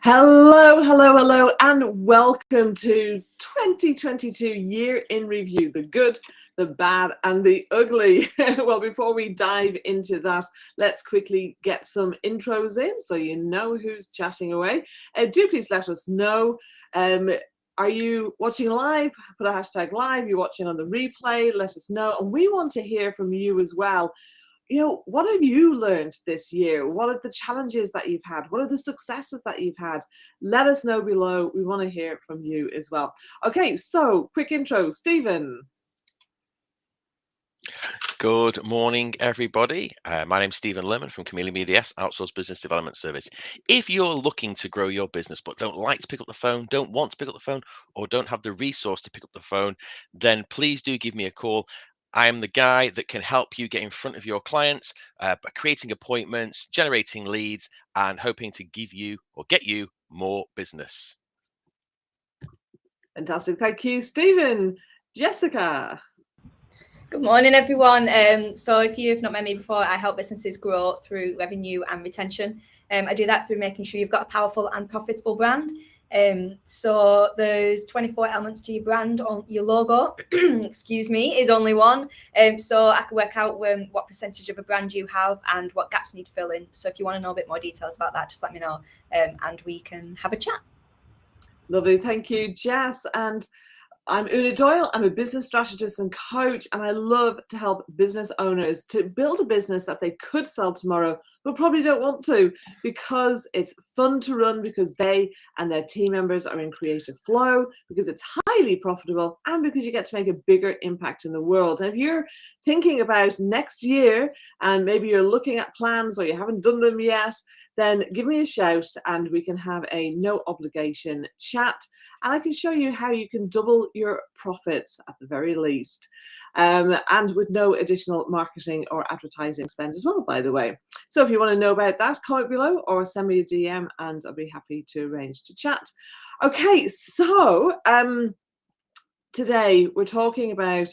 Hello, hello, hello, and welcome to 2022 Year in Review, the good, the bad, and the ugly. Well, before we dive into that, let's quickly get some intros in so you know who's chatting away. Do please let us know. Are you watching live? Put a hashtag live. You're watching on the replay. Let us know. And we want to hear from you as well. What have you learned this year? What are the challenges that you've had? What are the successes that you've had? Let us know below. We want to hear from you as well. Okay, so quick intro, Stephen. Good morning, everybody. My name's Stephen Lerman from Chameleon BDS, Outsourced Business Development Service. If you're looking to grow your business but don't like to pick up the phone, don't want to pick up the phone, or don't have the resource to pick up the phone, then please do give me a call. I am the guy that can help you get in front of your clients by creating appointments, generating leads, and hoping to give you or get you more business. Fantastic. Thank you, Stephen. Jessica. Good morning, everyone. So if you've not met me before, I help businesses grow through revenue and retention. I do that through making sure you've got a powerful and profitable brand. So there's 24 elements to your brand. On your logo, excuse me, is only one. So I can work out what percentage of a brand you have and what gaps need to fill in. So if you want to know a bit more details about that, just let me know and we can have a chat. Lovely. Thank you, Jess. And I'm Doyle. I'm a business strategist and coach, and I love to help business owners to build a business that they could sell tomorrow, but probably don't want to because it's fun to run, because they and their team members are in creative flow, because it's highly profitable, and because you get to make a bigger impact in the world. And if you're thinking about next year and maybe you're looking at plans or you haven't done them yet, then give me a shout and we can have a no obligation chat, and I can show you how you can double your profits at the very least, and with no additional marketing or advertising spend as well, by the way. So if you want to know about that, comment below or send me a DM and I'll be happy to arrange to chat. Okay, so today we're talking about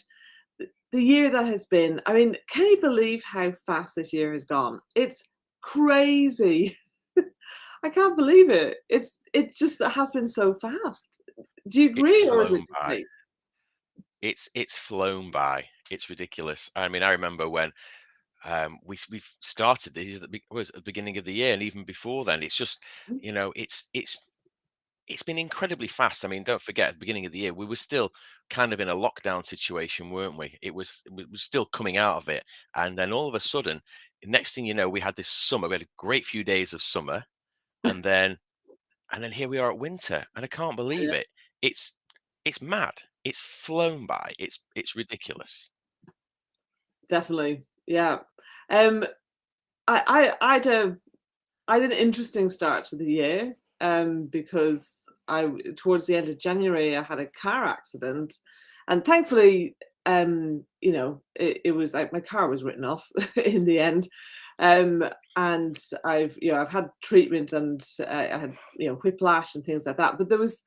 the year that has been. I mean, can you believe how fast this year has gone? It's crazy. I can't believe it. It just has been so fast. Do you agree, or is it by. It's flown by. It's ridiculous. I mean, I remember when we've started this at the beginning of the year, and even before then, it's just it's been incredibly fast. I mean, don't forget, at the beginning of the year, we were still kind of in a lockdown situation, weren't we? We were still coming out of it, and then all of a sudden, next thing you know, we had this summer. We had a great few days of summer, and then here we are at winter, and I can't believe it. It's mad. It's flown by. It's ridiculous. Definitely, yeah. I had an interesting start to the year because towards the end of January I had a car accident, and thankfully it was like my car was written off in the end, and I've had treatment, and I had whiplash and things like that, but there was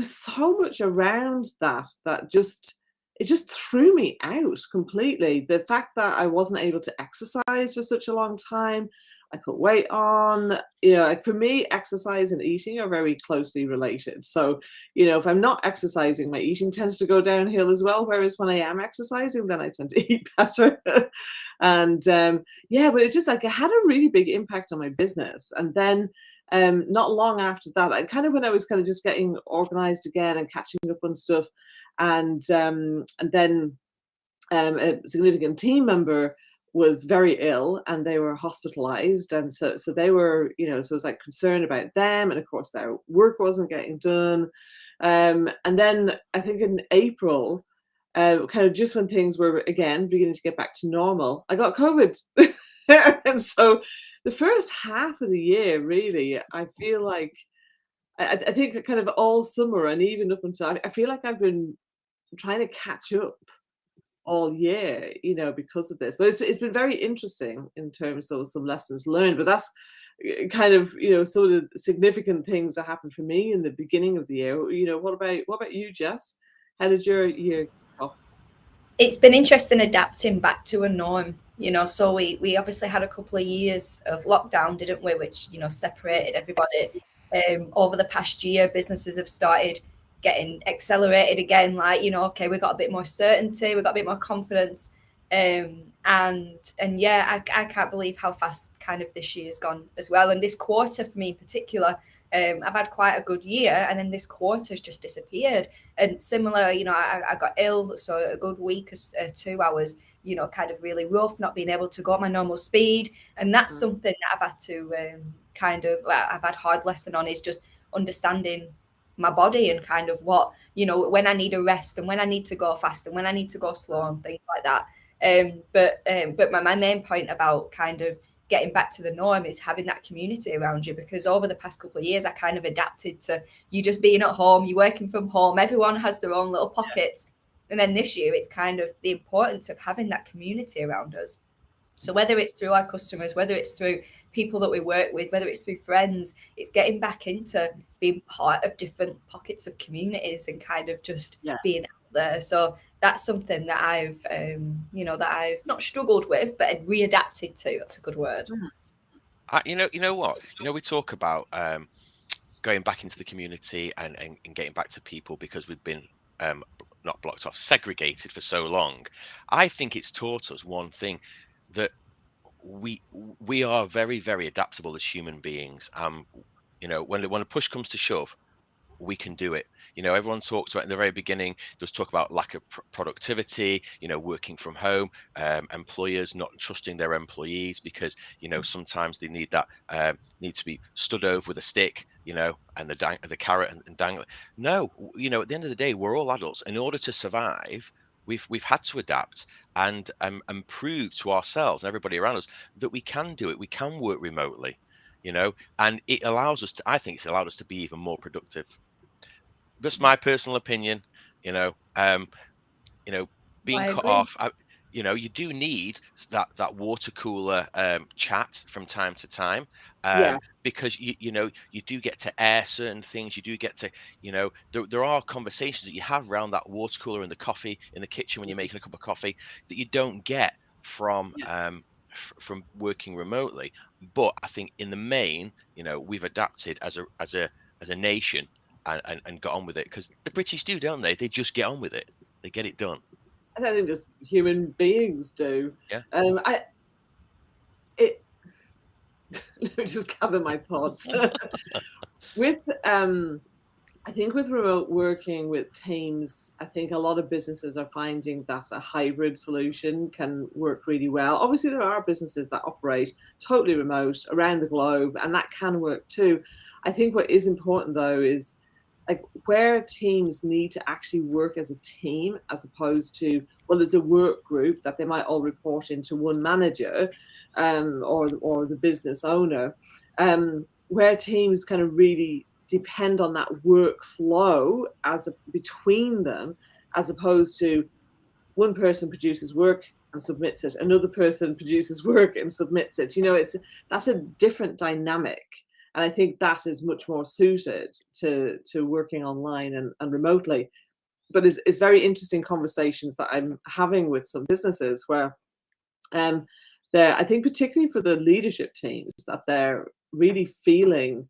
so much around that it just threw me out completely. The fact that I wasn't able to exercise for such a long time, I put weight on. Like for me, exercise and eating are very closely related. So, if I'm not exercising, my eating tends to go downhill as well. Whereas when I am exercising, then I tend to eat better. And but it just it had a really big impact on my business. And then not long after that, when I was just getting organized again and catching up on stuff, and then a significant team member was very ill and they were hospitalized, and so they were so it was concerned about them, and of course their work wasn't getting done, and then I think in April, just when things were again beginning to get back to normal, I got COVID. And so the first half of the year, really, I feel like I think all summer and even up until I feel like I've been trying to catch up all year, because of this. But it's been very interesting in terms of some lessons learned. But that's some of the significant things that happened for me in the beginning of the year. What about you, Jess? How did your year go off? It's been interesting adapting back to a norm. So we obviously had a couple of years of lockdown, didn't we? Which, separated everybody over the past year, businesses have started getting accelerated again. Like, you know, okay, we've got a bit more certainty, we've got a bit more confidence. And yeah, I can't believe how fast kind of this year's gone as well. And this quarter for me in particular, I've had quite a good year, and then this quarter's just disappeared. And similar, you know, I got ill, so a good week or 2 hours, you know, kind of really rough, not being able to go at my normal speed. And that's something that I've had to I've had hard lesson on, is just understanding my body and kind of what, you know, when I need a rest and when I need to go fast and when I need to go slow and things like that. But my main point about kind of getting back to the norm is having that community around you, because over the past couple of years, I kind of adapted to you just being at home, you're working from home, everyone has their own little pockets. And then this year, it's kind of the importance of having that community around us. So whether it's through our customers, whether it's through people that we work with, whether it's through friends, it's getting back into being part of different pockets of communities and kind of just being out there. So that's something that I've, that I've not struggled with, but readapted to. That's a good word. You know what? You know, we talk about going back into the community and getting back to people because we've been not blocked off, segregated for so long. I think it's taught us one thing, that we are very, very adaptable as human beings. You know, when a push comes to shove, we can do it. You know, everyone talks about in the very beginning, there's talk about lack of productivity, you know, working from home, employers not trusting their employees because, you know, sometimes they need that, need to be stood over with a stick, you know, and the carrot and dangle. No, you know, at the end of the day, we're all adults. In order to survive, we've had to adapt and prove to ourselves and everybody around us that we can do it. We can work remotely, you know, and it allows us to, I think it's allowed us to be even more productive. Just my personal opinion, you know, being I cut agree. off. You know, you do need that water cooler chat from time to time, because you know you do get to air certain things. You do get to, you know, there are conversations that you have around that water cooler and the coffee in the kitchen when you're making a cup of coffee that you don't get from from working remotely. But I think in the main, you know, we've adapted as a nation and got on with it, because the British do, don't they? They just get on with it. They get it done. I think just human beings do. Yeah. Let me just gather my thoughts. With I think with remote working with teams, I think a lot of businesses are finding that a hybrid solution can work really well. Obviously, there are businesses that operate totally remote around the globe, and that can work too. I think what is important though is like where teams need to actually work as a team, as opposed to, well, there's a work group that they might all report into one manager, or the business owner, where teams kind of really depend on that workflow between them, as opposed to one person produces work and submits it, another person produces work and submits it. You know, that's a different dynamic. And I think that is much more suited to working online and remotely. But it's very interesting conversations that I'm having with some businesses where I think particularly for the leadership teams, that they're really feeling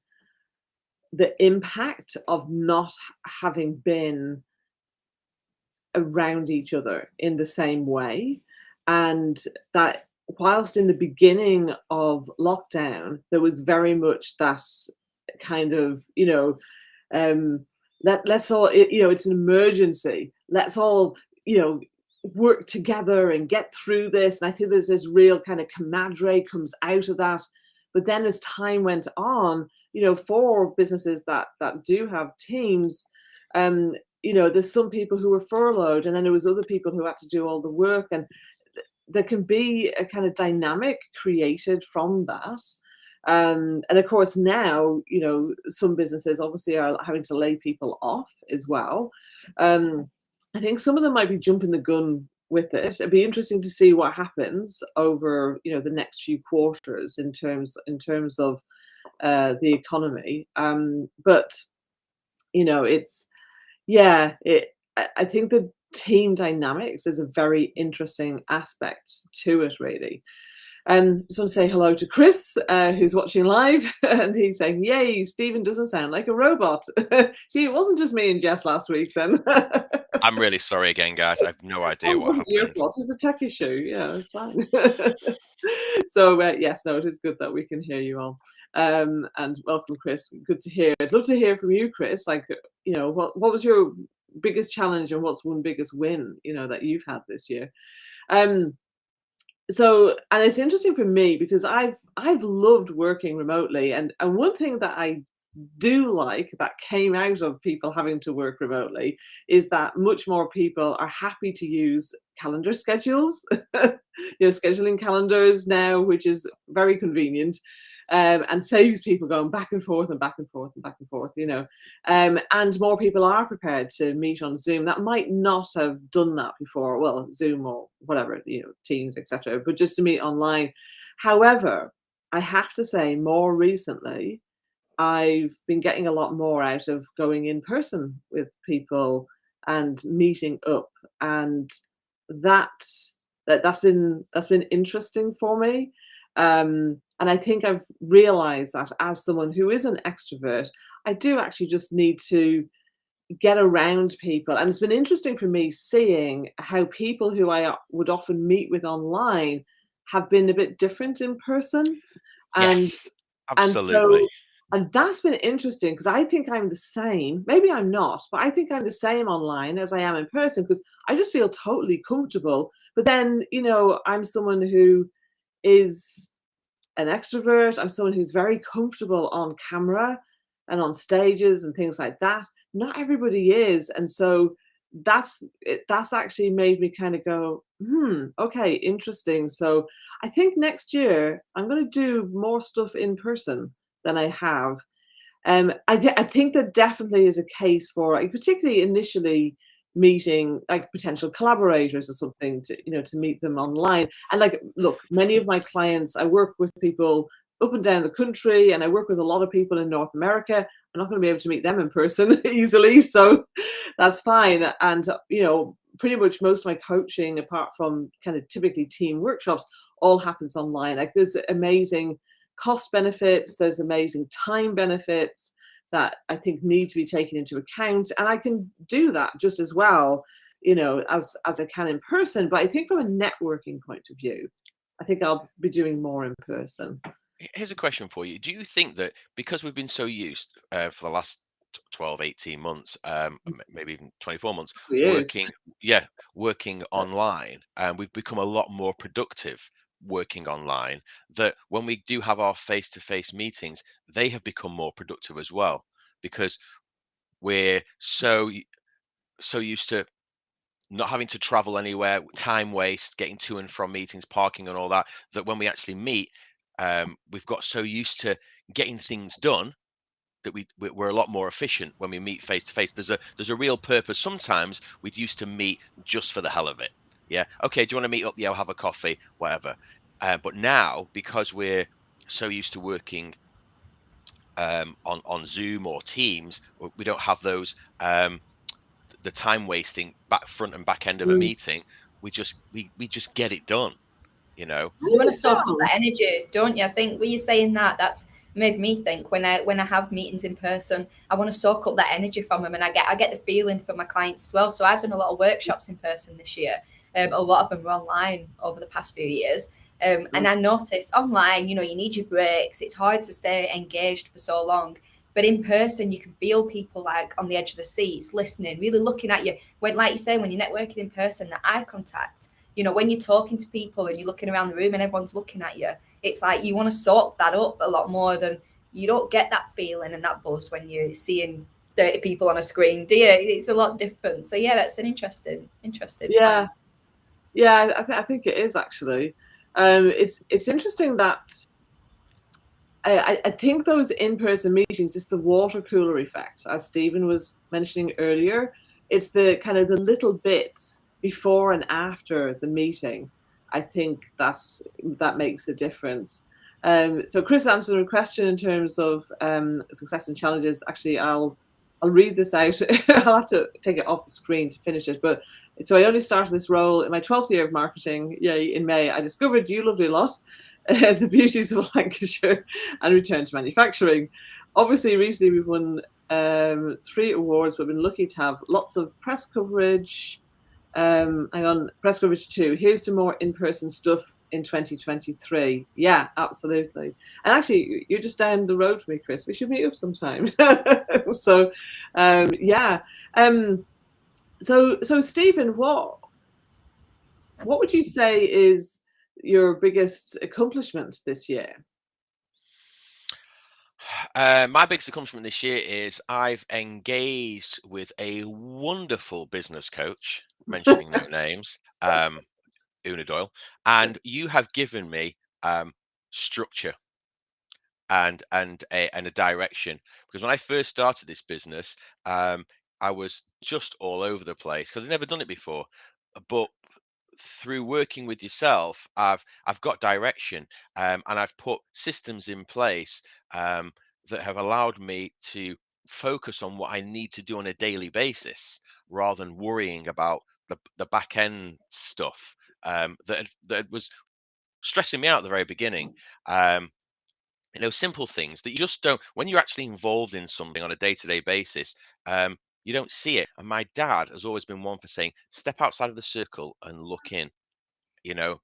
the impact of not having been around each other in the same way. And that whilst in the beginning of lockdown, there was very much that kind of, you know, let's all, you know, it's an emergency. Let's all, you know, work together and get through this. And I think there's this real kind of camaraderie comes out of that. But then as time went on, you know, for businesses that do have teams, you know, there's some people who were furloughed, and then there was other people who had to do all the work, and there can be a kind of dynamic created from that. And of course now, you know, some businesses obviously are having to lay people off as well. I think some of them might be jumping the gun with it. It'd be interesting to see what happens over, you know, the next few quarters in terms of the economy. But you know, I think that team dynamics is a very interesting aspect to it, really. Just want to say hello to Chris, who's watching live, and he's saying, "Yay, Stephen doesn't sound like a robot." See, it wasn't just me and Jess last week, then. I'm really sorry again, guys. I have no idea It what wasn't your happened. fault. It was a tech issue. Yeah, it's fine. So yes, no, it is good that we can hear you all. And welcome, Chris. Good to hear. I'd love to hear from you, Chris. Like, what was your biggest challenge, and what's one biggest win, that you've had this year? So, and it's interesting for me because I've loved working remotely, and one thing that I do like that came out of people having to work remotely is that much more people are happy to use calendar schedules, scheduling calendars now, which is very convenient, and saves people going back and forth and back and forth and back and forth, and more people are prepared to meet on Zoom that might not have done that before. Well, Zoom or whatever, Teams, etc., but just to meet online. However, I have to say, more recently, I've been getting a lot more out of going in person with people and meeting up, and that's been interesting for me. And I think I've realized that as someone who is an extrovert, I do actually just need to get around people. And it's been interesting for me seeing how people who I would often meet with online have been a bit different in person. And Yes, and absolutely. so, and that's been interesting because I think I'm the same. Maybe I'm not, but I think I'm the same online as I am in person because I just feel totally comfortable. But then, I'm someone who is an extrovert. I'm someone who's very comfortable on camera and on stages and things like that. Not everybody is. And so that's actually made me kind of go, okay, interesting. So I think next year I'm going to do more stuff in person than I have. I think there definitely is a case for, like, particularly initially, meeting like potential collaborators or something to meet them online. And like, look, many of my clients, I work with people up and down the country, and I work with a lot of people in North America. I'm not going to be able to meet them in person easily, so that's fine. And pretty much most of my coaching, apart from kind of typically team workshops, all happens online. Like, there's amazing cost benefits, there's amazing time benefits that I think need to be taken into account, and I can do that just as well, as I can in person. But I think from a networking point of view, I think I'll be doing more in person. Here's a question for you. Do you think that because we've been so used for the last 12, 18 months, maybe even 24 months, Years. working online, and we've become a lot more productive working online, that when we do have our face-to-face meetings, they have become more productive as well, because we're so used to not having to travel anywhere, time waste, getting to and from meetings, parking and all that, that when we actually meet, we've got so used to getting things done that we're a lot more efficient when we meet face to face. There's a real purpose. Sometimes we used to meet just for the hell of it. Yeah. Okay. Do you want to meet up? Yeah, I'll have a coffee, whatever. But now, because we're so used to working on Zoom or Teams, we don't have those the time wasting back front and back end of a Mm. meeting. We just get it done. You want to soak up that energy, don't you? I think when you're saying that's made me think when I have meetings in person, I want to soak up that energy from them, and I get the feeling from my clients as well. So I've done a lot of workshops in person this year. A lot of them were online over the past few years. And I noticed online, you need your breaks. It's hard to stay engaged for so long. But in person, you can feel people like on the edge of the seats, listening, really looking at you. When, like you say, when you're networking in person, the eye contact, when you're talking to people and you're looking around the room and everyone's looking at you, it's like you want to soak that up a lot more than you don't get that feeling and that buzz when you're seeing 30 people on a screen, do you? It's a lot different. So yeah, that's an interesting Yeah. point. Yeah, I think it is actually. It's interesting that I think those in-person meetings, it's the water cooler effect, as Stephen was mentioning earlier. It's the kind of the little bits before and after the meeting. I think that makes a difference. So Chris answered a question in terms of success and challenges. Actually, I'll I'll read this out. I'll have to take it off the screen to finish it. But so I only started this role in my 12th year of marketing. Yay, in May. I discovered you lovely lot, the beauties of Lancashire, and returned to manufacturing. Obviously, recently we've won 3 awards. We've been lucky to have lots of press coverage. Press coverage 2. Here's some more in-person stuff in 2023. Yeah, absolutely. And actually, you're just down the road from me, Chris. We should meet up sometime. So, yeah. So Stephen, what would you say is your biggest accomplishment this year? My biggest accomplishment this year is I've engaged with a wonderful business coach, mentioning no names, Doyle, and you have given me structure and a direction. Because when I first started this business, I was just all over the place because I'd never done it before. But through working with yourself, I've got direction, and I've put systems in place that have allowed me to focus on what I need to do on a daily basis, rather than worrying about the back end stuff that was stressing me out at the very beginning. Simple things that you just don't, when you're actually involved in something on a day-to-day basis, you don't see it. And my dad has always been one for saying, step outside of the circle and look in.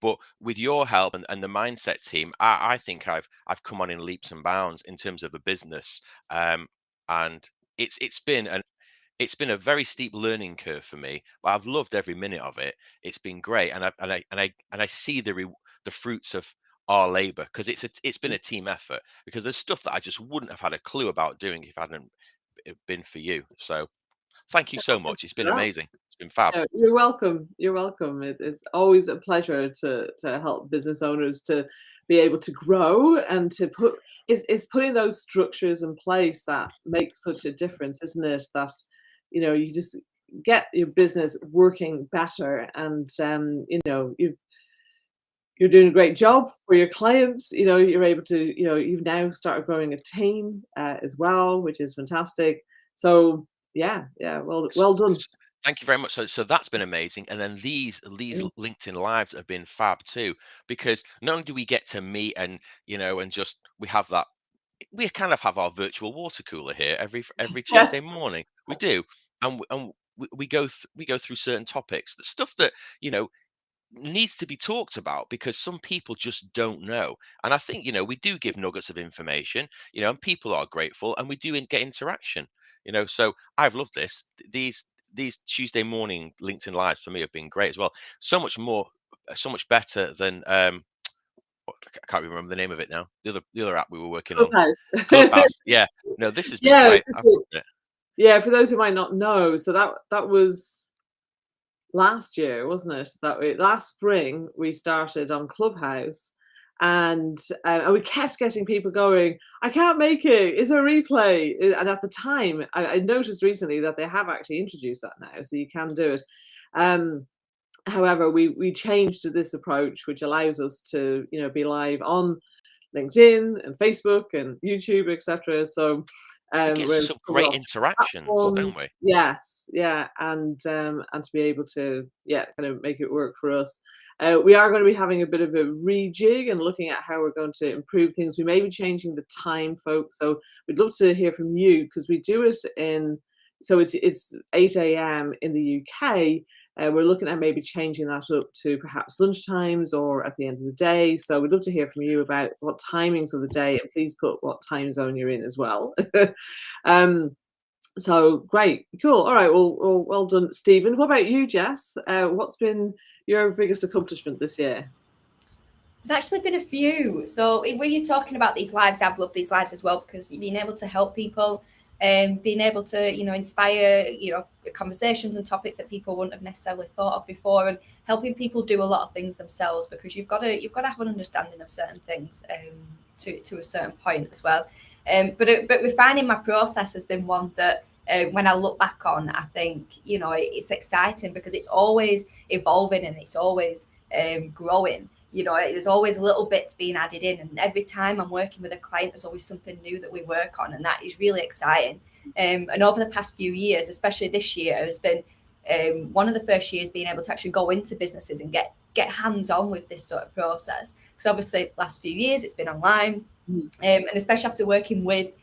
But with your help and the mindset team, I think I've come on in leaps and bounds in terms of a business, and it's been a very steep learning curve for me, but I've loved every minute of it. It's been great, and I see the fruits of our labor, because it's been a team effort, because there's stuff that I just wouldn't have had a clue about doing if it hadn't been for you. So thank you so much. It's been amazing. It's been fab. You're welcome. You're welcome. It's always a pleasure to help business owners to be able to grow and to it's putting those structures in place that make such a difference, isn't it? That you just get your business working better, and you're doing a great job for your clients. You're able to, you've now started growing a team as well, which is fantastic. So yeah, well done. Thank you very much. So that's been amazing. And then these LinkedIn lives have been fab too, because not only do we get to meet and and just we kind of have our virtual water cooler here every Yeah. Tuesday morning. We do, and we go through certain topics, the stuff that needs to be talked about, because some people just don't know. And I think we do give nuggets of information, and people are grateful, and we do get interaction. So I've loved this. These Tuesday morning LinkedIn lives for me have been great as well. So much more, so much better than I can't remember the name of it now. The other app we were working on, Clubhouse. Clubhouse. Yeah, no, this has been Yeah, great. I've loved it. yeah. For those who might not know, so that was last year, wasn't it? Last spring we started on Clubhouse, and we kept getting people going, I can't make it. Is there a replay? And at the time, I noticed recently that they have actually introduced that now, so you can do it. However, we changed to this approach, which allows us to be live on LinkedIn and Facebook and YouTube, etc. So We get we're some great interactions, don't we? Yes, yeah, and to be able to kind of make it work for us. We are going to be having a bit of a rejig and looking at how we're going to improve things. We may be changing the time, folks. So we'd love to hear from you, because we do it it's 8 a.m. in the UK. We're looking at maybe changing that up to perhaps lunch times or at the end of the day. So we'd love to hear from you about what timings of the day, and please put what time zone you're in as well. So great, cool. All right, well done, Stephen. What about you, Jess? What's been your biggest accomplishment this year? There's actually been a few. So when you're talking about these lives, I've loved these lives as well, because you've been able to help people, being able to inspire conversations and topics that people wouldn't have necessarily thought of before, and helping people do a lot of things themselves, because you've got to have an understanding of certain things to a certain point as well. But refining my process has been one that when I look back on, I think it's exciting, because it's always evolving and it's always growing. There's always little bits being added in, and every time I'm working with a client, there's always something new that we work on, and that is really exciting. And over the past few years, especially this year, has been one of the first years being able to actually go into businesses and get hands-on with this sort of process. Because obviously last few years it's been online, and especially after working with,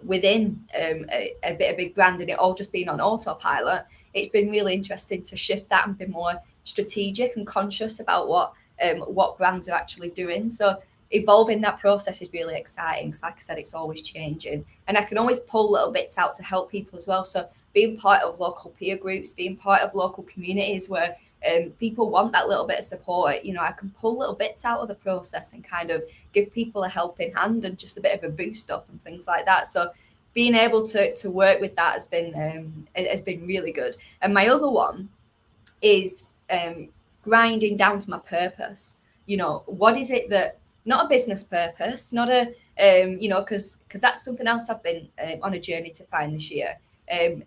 within a big brand and it all just being on autopilot, it's been really interesting to shift that and be more strategic and conscious about what brands are actually doing. So evolving that process is really exciting. So like I said, it's always changing, and I can always pull little bits out to help people as well. So being part of local peer groups, being part of local communities where people want that little bit of support, I can pull little bits out of the process and kind of give people a helping hand and just a bit of a boost up and things like that. So being able to work with that has been really good. And my other one is grinding down to my purpose. What is it that, not a business purpose, not a because that's something else I've been on a journey to find this year.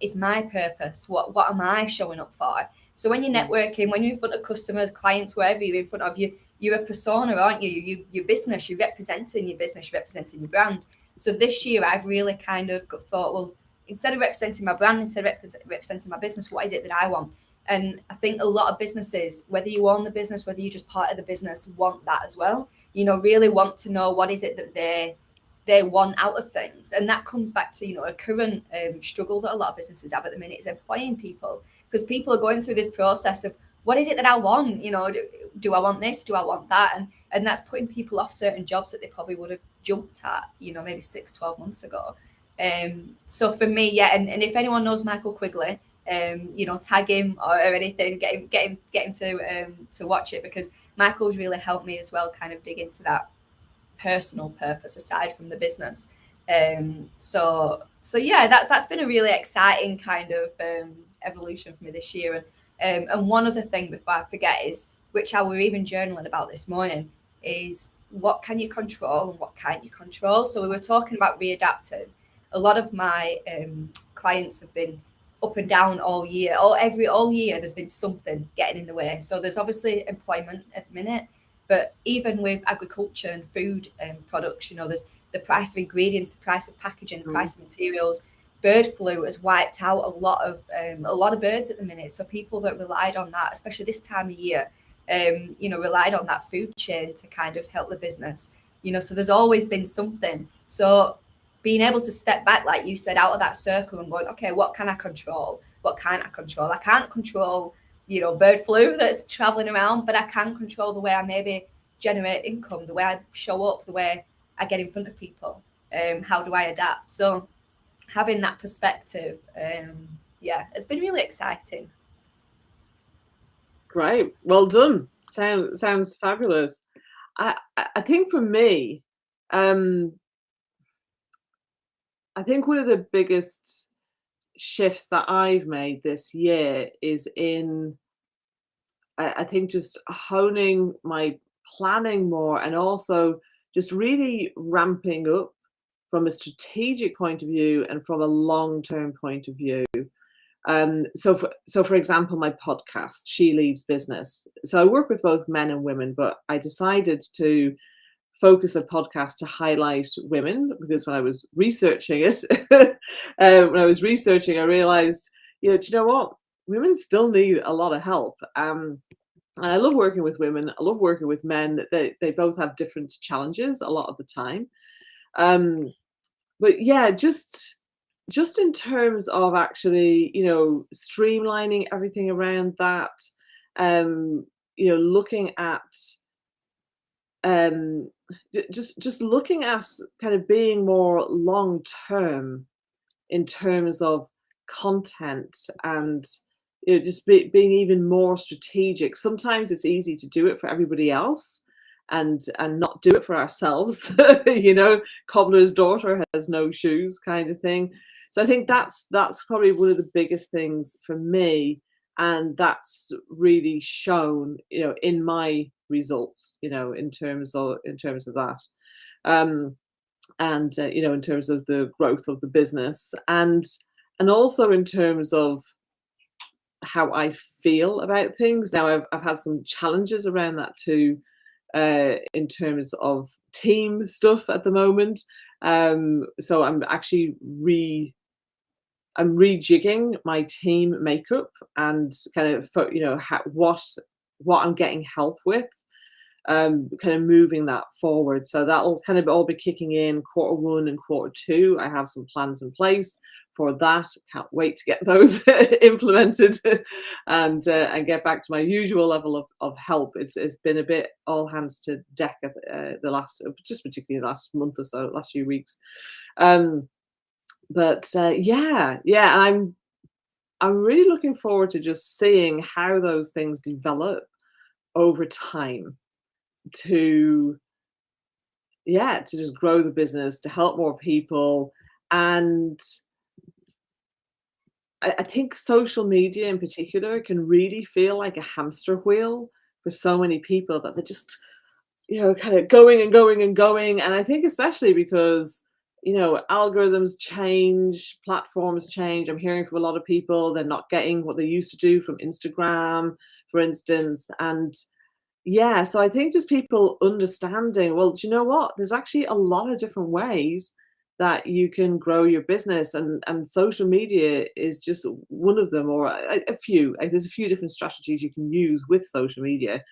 Is my purpose. What am I showing up for? So when you're networking, when you're in front of customers, clients, wherever you're in front of, you're a persona, aren't you? Your business, you're representing your business, you're representing your brand. So this year I've really kind of thought, well, instead of representing my brand, instead of representing my business, what is it that I want? And I think a lot of businesses, whether you own the business, whether you're just part of the business, want that as well. Really want to know what is it that they want out of things. And that comes back to, a current struggle that a lot of businesses have at the minute is employing people, because people are going through this process of what is it that I want? Do I want this? Do I want that? And that's putting people off certain jobs that they probably would have jumped at, maybe 6-12 months ago. So for me, yeah. And if anyone knows Michael Quigley, tag him or anything, get him to watch it, because Michael's really helped me as well, kind of dig into that personal purpose aside from the business. So yeah, that's been a really exciting kind of evolution for me this year. And one other thing before I forget is, which I were even journaling about this morning, is what can you control and what can't you control. So we were talking about readapting. A lot of my clients have been up and down all year, all year there's been something getting in the way. So there's obviously employment at the minute, but even with agriculture and food products, there's the price of ingredients, the price of packaging, the price of materials. Bird flu has wiped out a lot of birds at the minute. So people that relied on that, especially this time of year, relied on that food chain to kind of help the business. So there's always been something. So being able to step back, like you said, out of that circle and going, okay, what can I control? What can't I control? I can't control, bird flu that's traveling around, but I can control the way I maybe generate income, the way I show up, the way I get in front of people. How do I adapt? So having that perspective, it's been really exciting. Great, well done. Sounds fabulous. I think for me, I think one of the biggest shifts that I've made this year is in, I think, just honing my planning more, and also just really ramping up from a strategic point of view and from a long-term point of view. So for example, my podcast, She Leads Business. So I work with both men and women, but I decided to focus a podcast to highlight women, because when I was researching it, I realized, do you know what? Women still need a lot of help. And I love working with women. I love working with men. They both have different challenges a lot of the time. But yeah, just in terms of actually, streamlining everything around that, looking at just looking at kind of being more long term in terms of content, and just being even more strategic. Sometimes it's easy to do it for everybody else and not do it for ourselves. Cobbler's daughter has no shoes kind of thing. So I think that's probably one of the biggest things for me, and that's really shown in my results, in terms of that, and in terms of the growth of the business, and also in terms of how I feel about things. Now I've had some challenges around that too, in terms of team stuff at the moment. So I'm actually I'm rejigging my team makeup and kind of what I'm getting help with, kind of moving that forward. So that'll kind of all be kicking in Q1 and Q2. I have some plans in place for that. Can't wait to get those implemented and get back to my usual level of help. It's been a bit all hands to deck at the last, just particularly the last month or so, last few weeks. Yeah, and I'm really looking forward to just seeing how those things develop over time to just grow the business, to help more people. And I think social media in particular can really feel like a hamster wheel for so many people, that they're just, kind of going and going and going. And I think especially because, algorithms change, platforms change. I'm hearing from a lot of people, they're not getting what they used to do from Instagram, for instance. And yeah, so I think just people understanding, well, do you know what? There's actually a lot of different ways that you can grow your business, and social media is just one of them, or a few. There's a few different strategies you can use with social media,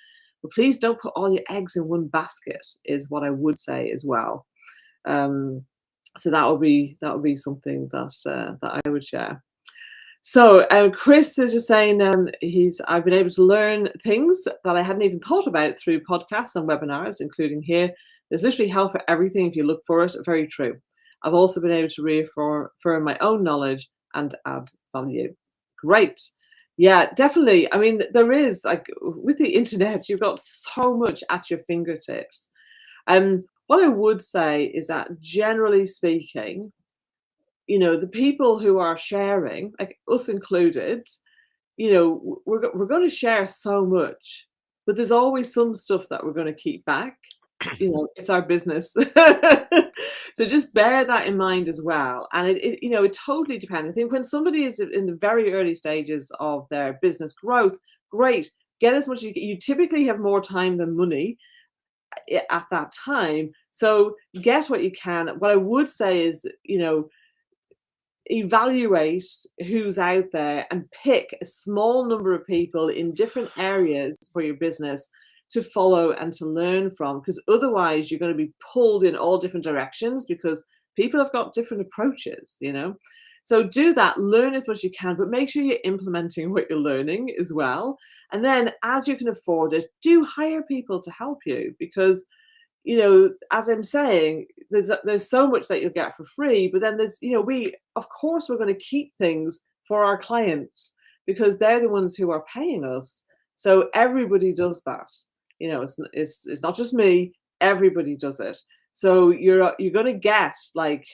but please don't put all your eggs in one basket, is what I would say as well. So that would be something that I would share. So Chris is just saying I've been able to learn things that I hadn't even thought about through podcasts and webinars, including here. There's literally help for everything if you look for it. Very true. I've also been able to reaffirm my own knowledge and add value. Great. Yeah, definitely. I mean, there is, like, with the internet, you've got so much at your fingertips. What I would say is that, generally speaking, the people who are sharing, like us included, we're going to share so much, but there's always some stuff that we're going to keep back. It's our business. So just bear that in mind as well. And it totally depends. I think when somebody is in the very early stages of their business growth, great, get as much as you typically have more time than money at that time. So get what you can. What I would say is, evaluate who's out there and pick a small number of people in different areas for your business to follow and to learn from, because otherwise you're going to be pulled in all different directions, because people have got different approaches. So do that, learn as much as you can, but make sure you're implementing what you're learning as well. And then, as you can afford it, do hire people to help you, because as I'm saying, there's so much that you'll get for free, but then there's, of course we're going to keep things for our clients, because they're the ones who are paying us. So everybody does that. It's not just me, everybody does it. So you're going to get like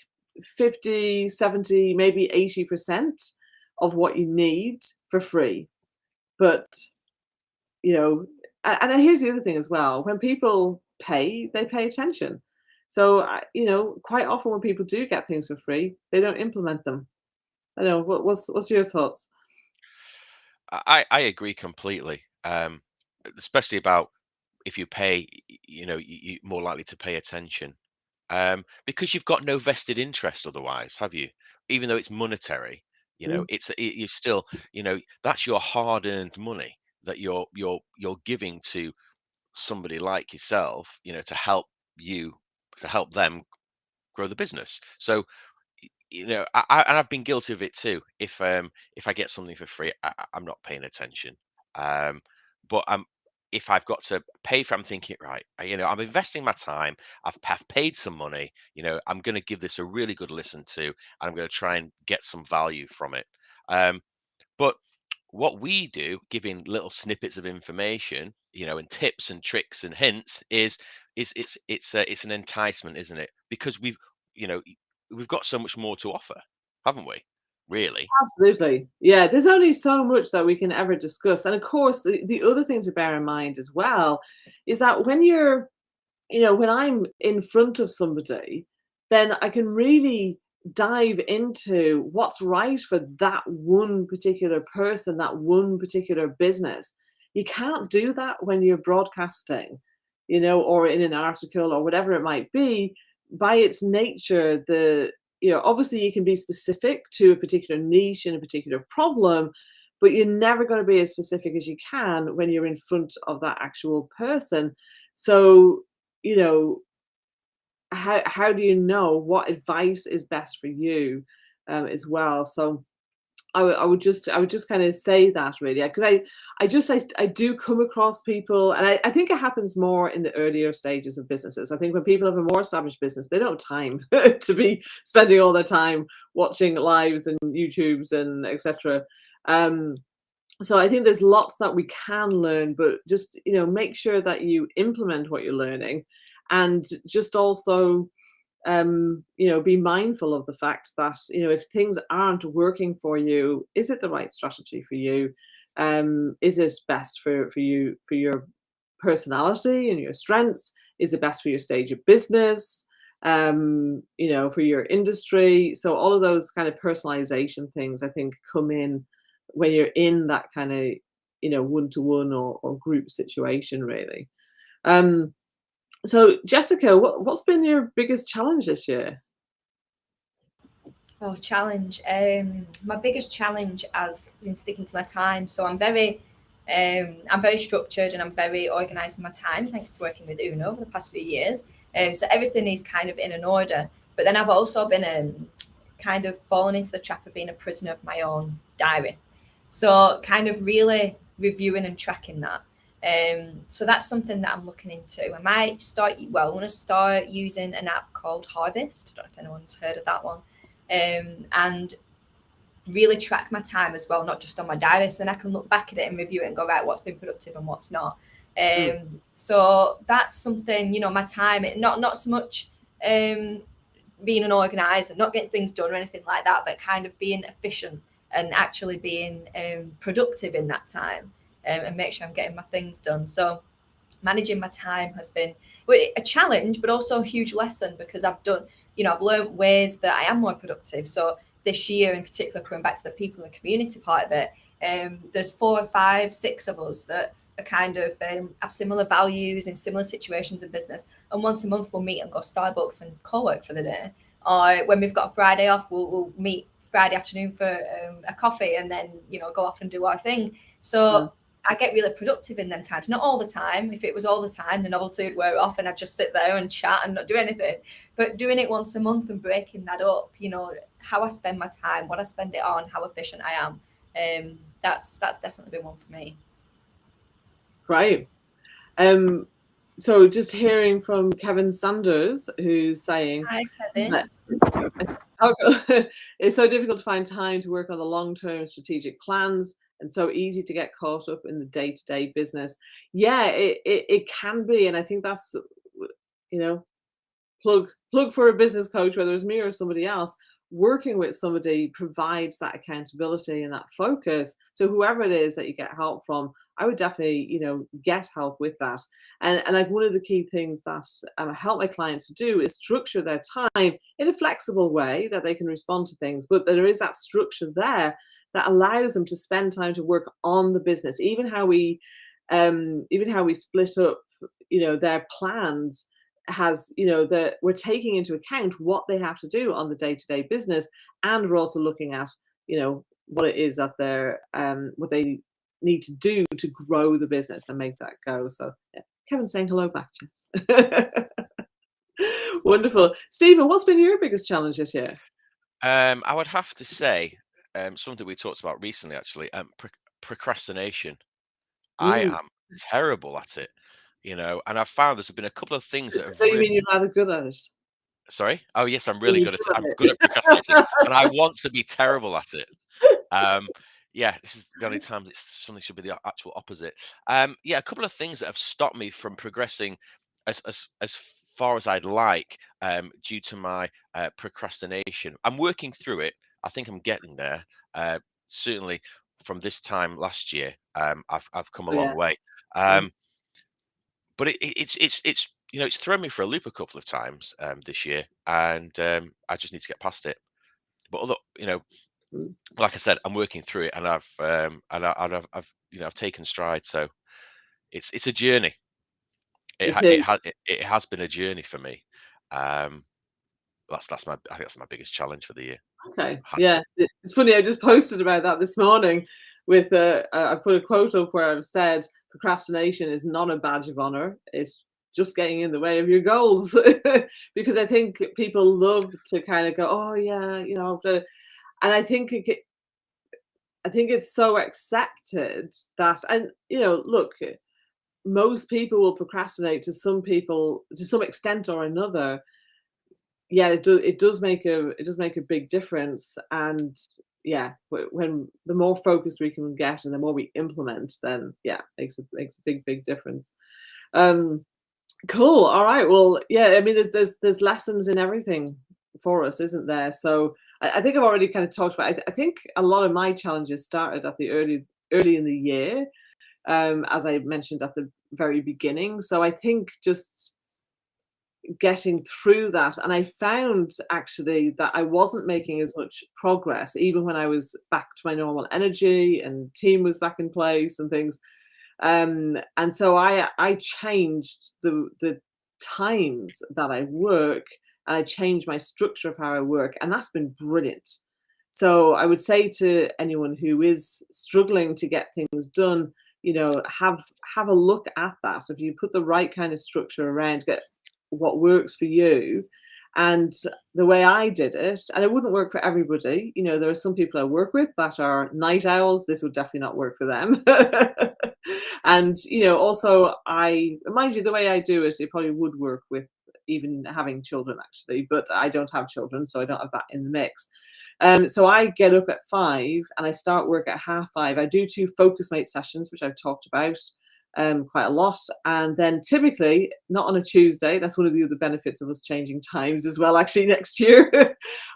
50, 70, maybe 80% of what you need for free. But, and here's the other thing as well. When people pay, they pay attention. So, quite often when people do get things for free, they don't implement them. I know. What's your thoughts? I agree completely, especially about if you pay, you're more likely to pay attention, because you've got no vested interest otherwise, have you? Even though it's monetary, Mm. you still, that's your hard-earned money that you're giving to somebody like yourself, to help them grow the business. So, and I've been guilty of it too. If I get something for free, I'm not paying attention. But if I've got to pay for, I'm thinking, right, I'm investing my time. I've paid some money. I'm going to give this a really good listen to, and I'm going to try and get some value from it. But what we do, giving little snippets of information, and tips and tricks and hints, it's an enticement, isn't it? Because you know, we've got so much more to offer, haven't we? Really? Absolutely. Yeah, there's only so much that we can ever discuss. And of course, the other thing to bear in mind as well is that when I'm in front of somebody, then I can really dive into what's right for that one particular person, that one particular business. You can't do that when you're broadcasting, or in an article or whatever it might be. By its nature, obviously you can be specific to a particular niche and a particular problem, but you're never going to be as specific as you can when you're in front of that actual person. So, how do you know what advice is best for you, as well? So I would just kind of say that, really, because I do come across people, and I think it happens more in the earlier stages of businesses. I think when people have a more established business, they don't have time to be spending all their time watching lives and YouTubes and etc. So I think there's lots that we can learn, but just make sure that you implement what you're learning, and just also be mindful of the fact that if things aren't working for you, is it the right strategy for you? Is it best for you, for your personality and your strengths? Is it best for your stage of business? For your industry? So all of those kind of personalization things, I think, come in when you're in that kind of one-to-one or group situation, really. So, Jessica, what's been your biggest challenge this year? Oh, challenge. My biggest challenge has been sticking to my time. So I'm very structured and I'm very organised in my time, thanks to working with Uno over the past few years. So everything is kind of in an order. But then I've also been kind of fallen into the trap of being a prisoner of my own diary. So kind of really reviewing and tracking that. So that's something that I'm looking into. I want to start using an app called Harvest. I don't know if anyone's heard of that one. And really track my time as well, not just on my diary. So then I can look back at it and review it and go, right, what's been productive and what's not. So that's something, my time, not so much being unorganized and not getting things done or anything like that, but kind of being efficient and actually being productive in that time, and make sure I'm getting my things done. So managing my time has been a challenge, but also a huge lesson, because I've learned ways that I am more productive. So this year in particular, coming back to the people in the community part of it, there's 4 or 5, 6 of us that are kind of have similar values in similar situations in business. And once a month we'll meet and go Starbucks and co-work for the day. Or when we've got a Friday off, we'll meet Friday afternoon for a coffee and then, go off and do our thing. So I get really productive in them times. Not all the time. If it was all the time, the novelty would wear off and I'd just sit there and chat and not do anything. But doing it once a month and breaking that up, how I spend my time, what I spend it on, how efficient I am, that's definitely been one for me. Great. So just hearing from Kevin Sanders, who's saying, Hi, Kevin. It's so difficult to find time to work on the long-term strategic plans, and so easy to get caught up in the day-to-day business. Yeah, it can be, and I think that's plug for a business coach, whether it's me or somebody else. Working with somebody provides that accountability and that focus. So whoever it is that you get help from, I would definitely get help with that. And like, one of the key things that I help my clients to do is structure their time in a flexible way that they can respond to things, but there is that structure there that allows them to spend time to work on the business. Even how we split up their plans has that we're taking into account what they have to do on the day-to-day business, and we're also looking at what it is that they're what they need to do to grow the business and make that go. So yeah. Kevin's saying hello back, Jess. Wonderful. Stephen, what's been your biggest challenge this year? I would have to say something we talked about recently, actually. Procrastination. I am terrible at it, and I've found there's been a couple of things that have So you really. mean you're rather good at it? Sorry? Oh, yes, I'm really good at it. I'm good at procrastinating, and I want to be terrible at it. Yeah, this is the only time that something should be the actual opposite. Yeah, a couple of things that have stopped me from progressing as far as I'd like, due to my procrastination. I'm working through it. I think I'm getting there. Certainly, from this time last year, I've come a long way. But it's thrown me for a loop a couple of times this year, and I just need to get past it. But although like I said, I'm working through it, and I've taken stride. So it's a journey. It It is. has been a journey for me. I think that's my biggest challenge for the year. Okay. Has Yeah. It's funny. I just posted about that this morning with I put a quote up where I've said procrastination is not a badge of honor. It's just getting in the way of your goals. Because I think people love to kind of go, oh yeah, and I think I think it's so accepted that, and look, most people will procrastinate to some extent or another. Yeah, it does make a big difference. And yeah, when the more focused we can get and the more we implement, then yeah, makes a big difference. um cool. All right, well, yeah, I mean, there's lessons in everything for us, isn't there? So I think I've already kind of talked about I think a lot of my challenges started at the early in the year, as I mentioned at the very beginning. So I think just getting through that, and I found actually that I wasn't making as much progress even when I was back to my normal energy and team was back in place and things. And so I changed the times that I work, and I changed my structure of how I work, and that's been brilliant. So I would say to anyone who is struggling to get things done, have a look at that. If you put the right kind of structure around, get what works for you. And the way I did it, and it wouldn't work for everybody. There are some people I work with that are night owls. This would definitely not work for them. And also, mind you, the way I do it, it probably would work with even having children, actually, but I don't have children, so I don't have that in the mix. So I get up at 5 and I start work at 5:30. I do 2 focus mate sessions, which I've talked about quite a lot. And then typically not on a Tuesday. That's one of the other benefits of us changing times as well, actually, next year.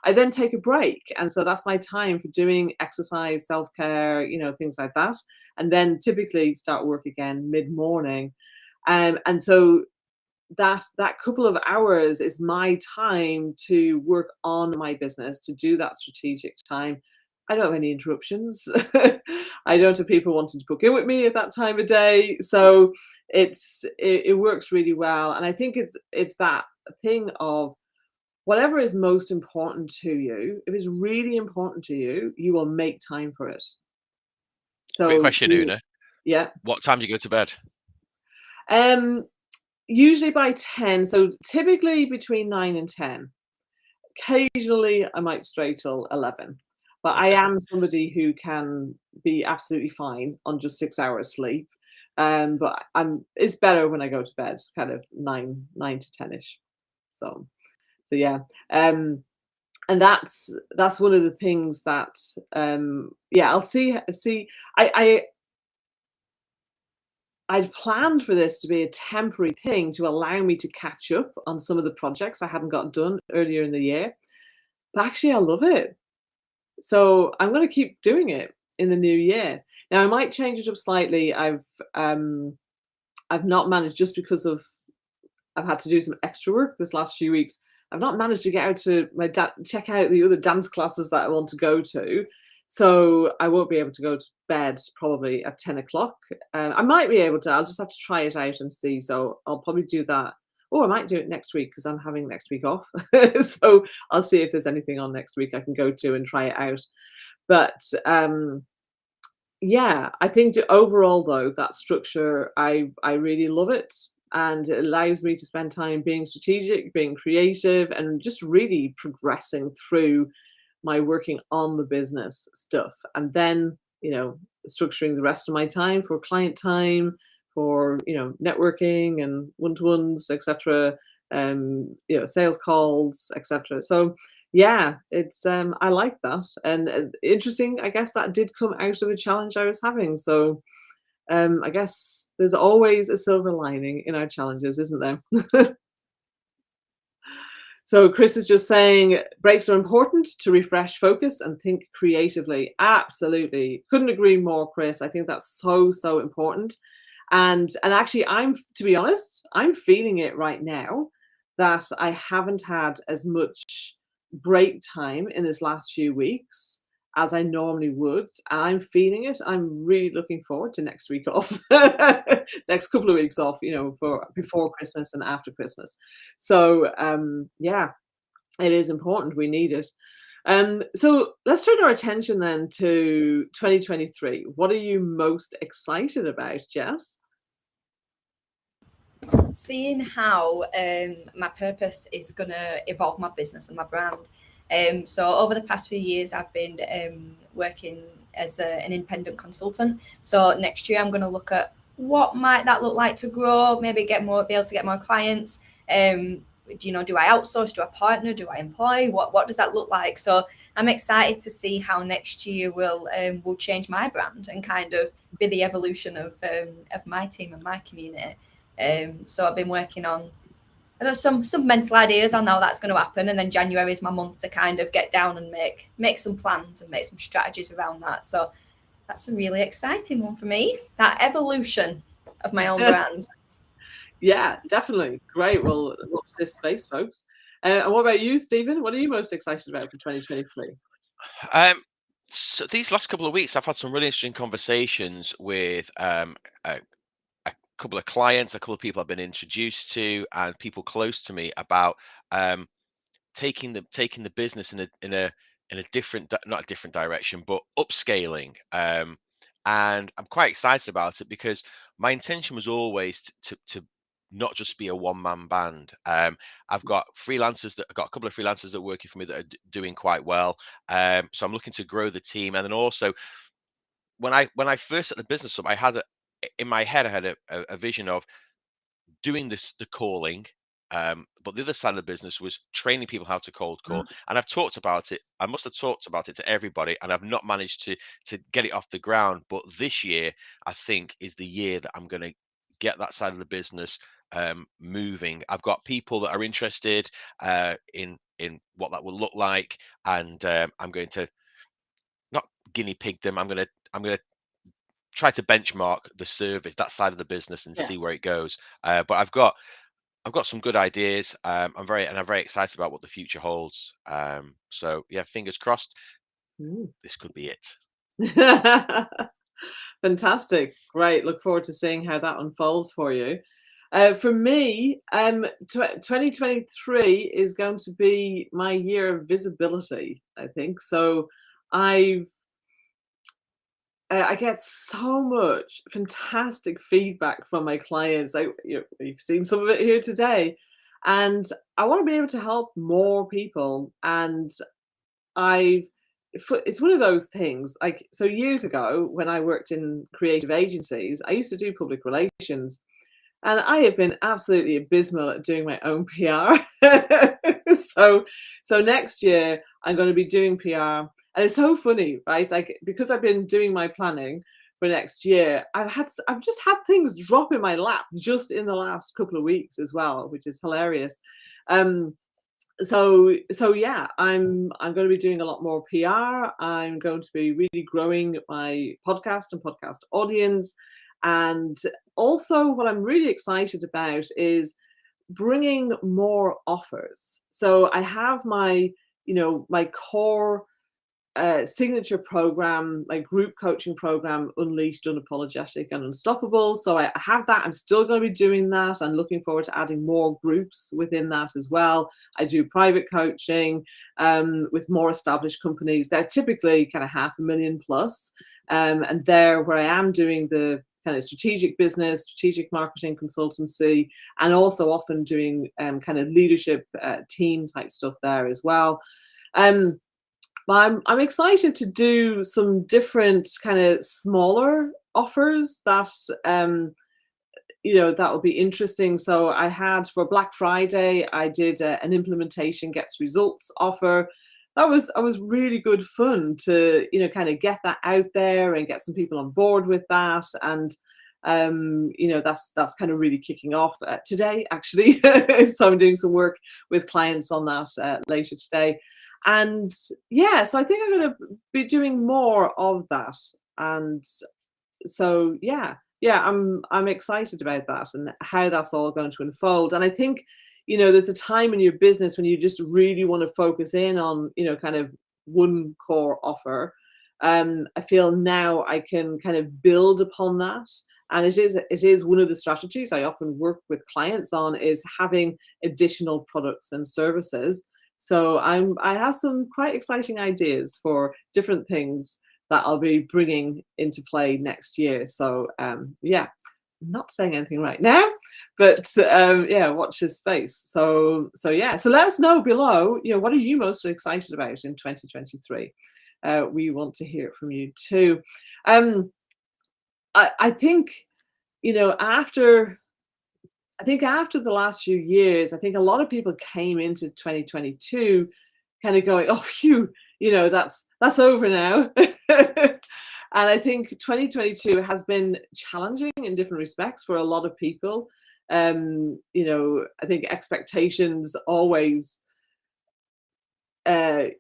I then take a break. And so that's my time for doing exercise, self-care, things like that. And then typically start work again mid-morning. And so that couple of hours is my time to work on my business, to do that strategic time. I don't have any interruptions. I don't have people wanting to book in with me at that time of day. So it works really well. And I think it's that thing of whatever is most important to you. If it's really important to you, you will make time for it. So Quick question, Una. Yeah. What time do you go to bed? Usually by 10. So typically between 9 and 10. Occasionally I might stray till 11. But I am somebody who can be absolutely fine on just 6 hours sleep. But it's better when I go to bed, kind of 9 to 10ish. So yeah. And that's one of the things that I'll see. I'd planned for this to be a temporary thing to allow me to catch up on some of the projects I hadn't got done earlier in the year. But actually I love it. So I'm going to keep doing it in the new year. Now I might change it up slightly. I've not managed, just because I've had to do some extra work this last few weeks. I've not managed to get out to check out the other dance classes that I want to go to. So I won't be able to go to bed probably at 10 o'clock. I might be able to. I'll just have to try it out and see. So I'll probably do that. Oh, I might do it next week because I'm having next week off. So I'll see if there's anything on next week I can go to and try it out. But yeah, I think overall, though, that structure, I really love it. And it allows me to spend time being strategic, being creative, and just really progressing through my working on the business stuff. And then, structuring the rest of my time for client time, for, networking and one-to-ones, etc., sales calls, etc. So yeah, it's I like that. And interesting, I guess that did come out of a challenge I was having. So I guess there's always a silver lining in our challenges, isn't there? So Chris is just saying breaks are important to refresh focus and think creatively. Absolutely. Couldn't agree more, Chris. I think that's so important. And actually, to be honest, I'm feeling it right now that I haven't had as much break time in this last few weeks as I normally would. And I'm feeling it. I'm really looking forward to next week off, next couple of weeks off, for before Christmas and after Christmas. So yeah, It is important. We need it. So let's turn our attention then to 2023. What are you most excited about, Jess? Seeing how my purpose is going to evolve my business and my brand. So over the past few years, I've been working as an independent consultant. So next year, I'm going to look at what might that look like to grow, maybe be able to get more clients. Do I outsource? Do I partner? Do I employ? What does that look like? So I'm excited to see how next year will change my brand and kind of be the evolution of my team and my community. So I've been working on some mental ideas on how that's going to happen, and then January is my month to kind of get down and make some plans and make some strategies around that. So that's a really exciting one for me, that evolution of my own brand. Yeah, definitely. Great. Well, watch this space, folks. And what about you, Stephen? What are you most excited about for 2023? So these last couple of weeks, I've had some really interesting conversations with a couple of clients, a couple of people I've been introduced to, and people close to me about taking the business in a different, not a different direction, but upscaling. And I'm quite excited about it because my intention was always to not just be a one-man band. I've got a couple of freelancers that are working for me that are doing quite well. So I'm looking to grow the team, and then also when I first set the business up, in my head I had a vision of doing the calling, but the other side of the business was training people how to cold call. And I've talked about it. I must have talked about it to everybody, and I've not managed to get it off the ground. But this year, I think, is the year that I'm going to get that side of the business moving. I've got people that are interested in what that will look like, and I'm going to not guinea pig them. I'm going to try to benchmark the service, that side of the business, and see where it goes. But I've got some good ideas. I'm very excited about what the future holds. So yeah, fingers crossed. This could be it. Fantastic. Great. Look forward to seeing how that unfolds for you. For me, 2023 is going to be my year of visibility, I think. So I get so much fantastic feedback from my clients. You've seen some of it here today, and I want to be able to help more people. And it's one of those things. Like, so years ago, when I worked in creative agencies, I used to do public relations, and I have been absolutely abysmal at doing my own PR. So next year I'm going to be doing PR. And it's so funny, right? Like, because I've been doing my planning for next year, I've just had things drop in my lap just in the last couple of weeks as well, which is hilarious. So yeah, I'm going to be doing a lot more PR. I'm going to be really growing my podcast and podcast audience. And also what I'm really excited about is bringing more offers. So I have my core signature program, my group coaching program, Unleashed, Unapologetic and Unstoppable. So I have that. I'm still going to be doing that. I'm looking forward to adding more groups within that as well. I do private coaching with more established companies. They're typically kind of $500,000 plus. And there where I am doing the kind of strategic business, strategic marketing consultancy, and also often doing kind of leadership team type stuff there as well. I'm excited to do some different kind of smaller offers that that will be interesting. So I had for Black Friday, I did an implementation gets results offer. That was really good fun to kind of get that out there and get some people on board with that. And that's kind of really kicking off today, actually. So I'm doing some work with clients on that later today. And yeah, so I think I'm going to be doing more of that. And so yeah, I'm excited about that and how that's all going to unfold. And I think there's a time in your business when you just really want to focus in on kind of one core offer. I feel now I can kind of build upon that. And it is one of the strategies I often work with clients on, is having additional products and services So I have some quite exciting ideas for different things that I'll be bringing into play next year. So yeah, I'm not saying anything right now, but yeah, watch this space. So yeah, so let us know below, what are you most excited about in 2023? We want to hear it from you too. I think, after the last few years, I think a lot of people came into 2022 kind of going, oh, phew, that's over now. And I think 2022 has been challenging in different respects for a lot of people. I think expectations always, they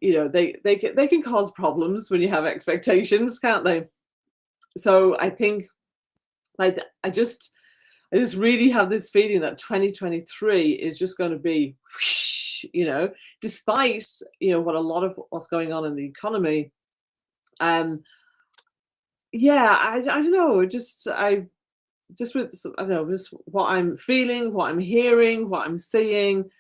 can cause problems when you have expectations, can't they? So I think, I just really have this feeling that 2023 is just going to be, whoosh, despite what a lot of what's going on in the economy. Yeah, I don't know. Just with, I don't know, just what I'm feeling, what I'm hearing, what I'm seeing.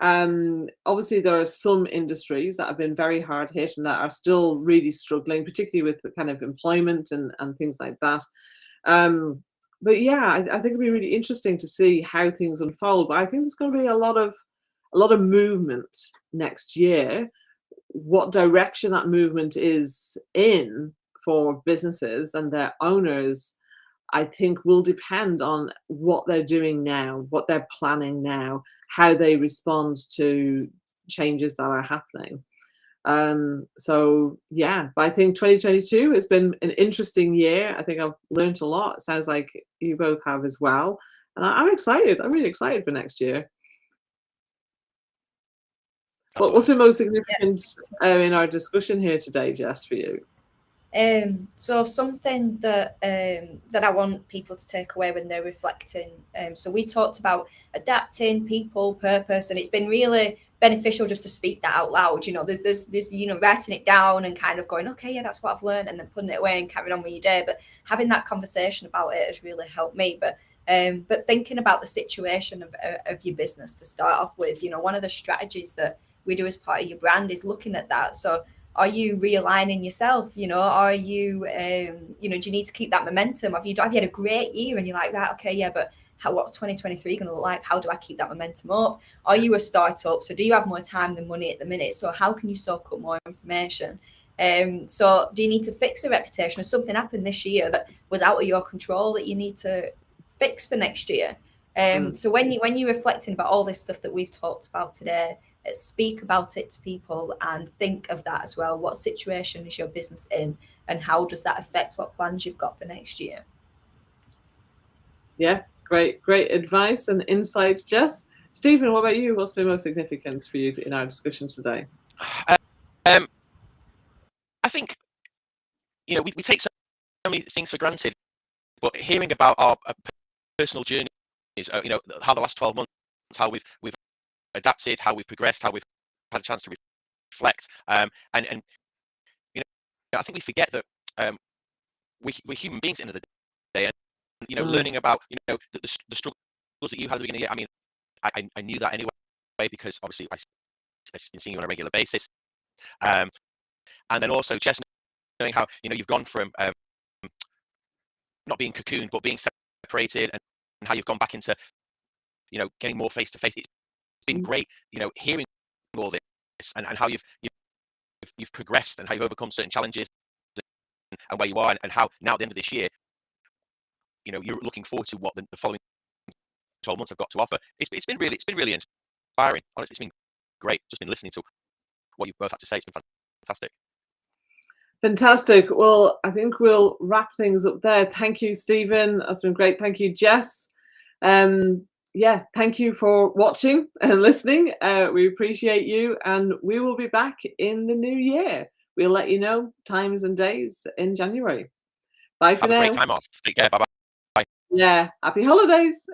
Obviously, there are some industries that have been very hard hit and that are still really struggling, particularly with the kind of employment and things like that. But yeah, I think it'd be really interesting to see how things unfold. But I think there's going to be a lot of movement next year. What direction that movement is in for businesses and their owners, I think, will depend on what they're doing now, what they're planning now, how they respond to changes that are happening. So yeah, but I think 2022 has been an interesting year. I think I've learned a lot. It sounds like you both have as well. And I'm excited. I'm really excited for next year. What's been most significant in our discussion here today, Jess, for you? So something that I want people to take away when they're reflecting. So we talked about adapting, people, purpose, and it's been really beneficial just to speak that out loud. There's writing it down and kind of going, okay, yeah, that's what I've learned, and then putting it away and carrying on with your day. But having that conversation about it has really helped me. But thinking about the situation of your business to start off with, one of the strategies that we do as part of your brand is looking at that. So are you realigning yourself? Are you, do you need to keep that momentum? Have you had a great year and you're like, right, okay, yeah, but what's 2023 going to look like? How do I keep that momentum up? Are you a startup? So do you have more time than money at the minute? So how can you soak up more information? So do you need to fix a reputation? Or something happened this year that was out of your control that you need to fix for next year? So when you're reflecting about all this stuff that we've talked about today, speak about it to people and think of that as well. What situation is your business in, and how does that affect what plans you've got for next year? Yeah, great advice and insights, Jess. Stephen, what about you? What's been most significant for you in our discussion today? I think we take so many things for granted, but hearing about our personal journeys, how the last 12 months, how we've adapted, how we've progressed, how we've had a chance to reflect, and I think we forget that we're human beings at the end of the day, and learning about the struggles that you had at the beginning of the year. I mean, I knew that anyway because obviously I've been seeing you on a regular basis, and then also Jess, knowing how you've gone from not being cocooned but being separated, and how you've gone back into getting more face to face. It's been great, hearing all this and how you've progressed and how you've overcome certain challenges and where you are, and how now at the end of this year, you're looking forward to what the following 12 months have got to offer. It's been really inspiring. Honestly, it's been great. Just been listening to what you both had to say. It's been fantastic. Fantastic. Well, I think we'll wrap things up there. Thank you, Stephen. That's been great. Thank you, Jess. Yeah, thank you for watching and listening. We appreciate you, and we will be back in the new year. We'll let you know times and days in January. Bye for now. Have a great time off. Take care. Bye-bye. Yeah, happy holidays.